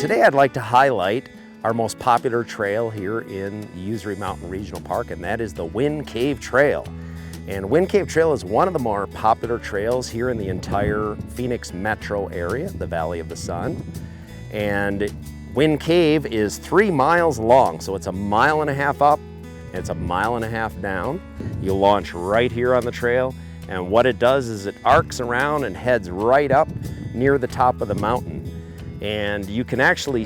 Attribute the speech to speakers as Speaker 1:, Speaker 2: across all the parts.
Speaker 1: Today I'd like to highlight our most popular trail here in Usery Mountain Regional Park, and that is the Wind Cave Trail. And Wind Cave Trail is one of the more popular trails here in the entire Phoenix metro area, the Valley of the Sun. And Wind Cave is 3 miles long, so it's 1.5 miles up, and it's 1.5 miles down. You launch right here on the trail, and what it does is it arcs around and heads right up near the top of the mountain. And you can actually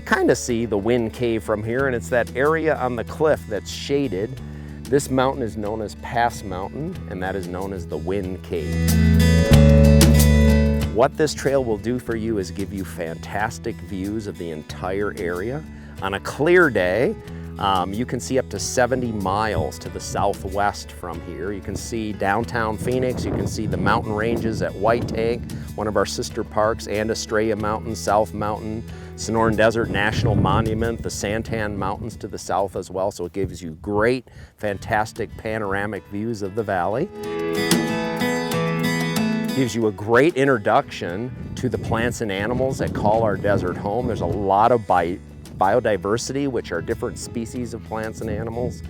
Speaker 1: kind of see the Wind Cave from here, and it's that area on the cliff that's shaded. This mountain is known as Pass Mountain, and that is known as the Wind Cave. What this trail will do for you is give you fantastic views of the entire area. On a clear day, you can see up to 70 miles to the southwest from here. You can see downtown Phoenix, you can see the mountain ranges at White Tank, one of our sister parks, and Estrella Mountain, South Mountain, Sonoran Desert National Monument, the Santan Mountains to the south as well. So it gives you great, fantastic panoramic views of the valley. Gives you a great introduction to the plants and animals that call our desert home. There's a lot of biodiversity, which are different species of plants and animals.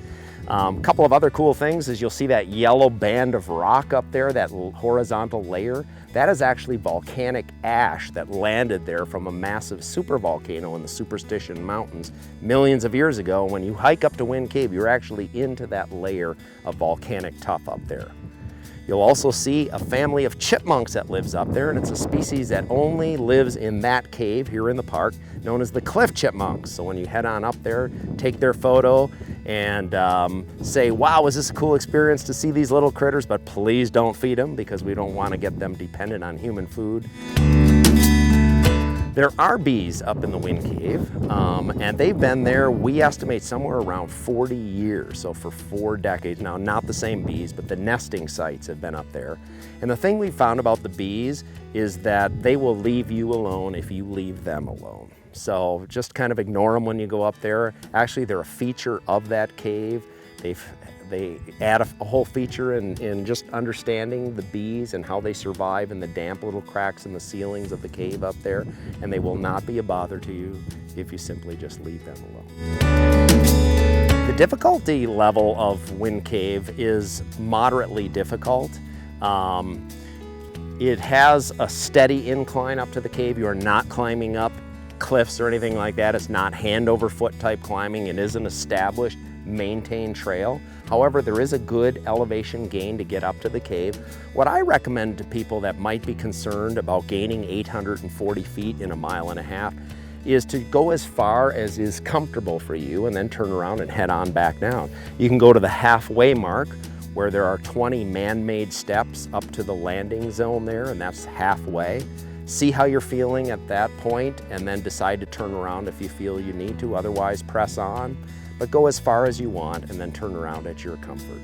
Speaker 1: A couple of other cool things is you'll see that yellow band of rock up there, that horizontal layer. That is actually volcanic ash that landed there from a massive supervolcano in the Superstition Mountains millions of years ago. When you hike up to Wind Cave, you're actually into that layer of volcanic tuff up there. You'll also see a family of chipmunks that lives up there, and it's a species that only lives in that cave here in the park, known as the cliff chipmunks. So when you head on up there, take their photo and say, wow, was this a cool experience to see these little critters, but please don't feed them because we don't want to get them dependent on human food. There are bees up in the Wind Cave, and they've been there, we estimate, somewhere around 40 years, so for 4 decades now. Not the same bees, but the nesting sites have been up there. And the thing we found about the bees is that they will leave you alone if you leave them alone. So just kind of ignore them when you go up there. Actually, they're a feature of that cave. They add a whole feature in just understanding the bees and how they survive in the damp little cracks in the ceilings of the cave up there, and they will not be a bother to you if you simply just leave them alone. The difficulty level of Wind Cave is moderately difficult. It has a steady incline up to the cave. You are not climbing up cliffs or anything like that. It's not hand over foot type climbing. It is an established, maintained trail. However, there is a good elevation gain to get up to the cave. What I recommend to people that might be concerned about gaining 840 feet in 1.5 miles is to go as far as is comfortable for you and then turn around and head on back down. You can go to the halfway mark where there are 20 man-made steps up to the landing zone there, and that's halfway. See how you're feeling at that point and then decide to turn around if you feel you need to. Otherwise, press on. But go as far as you want and then turn around at your comfort.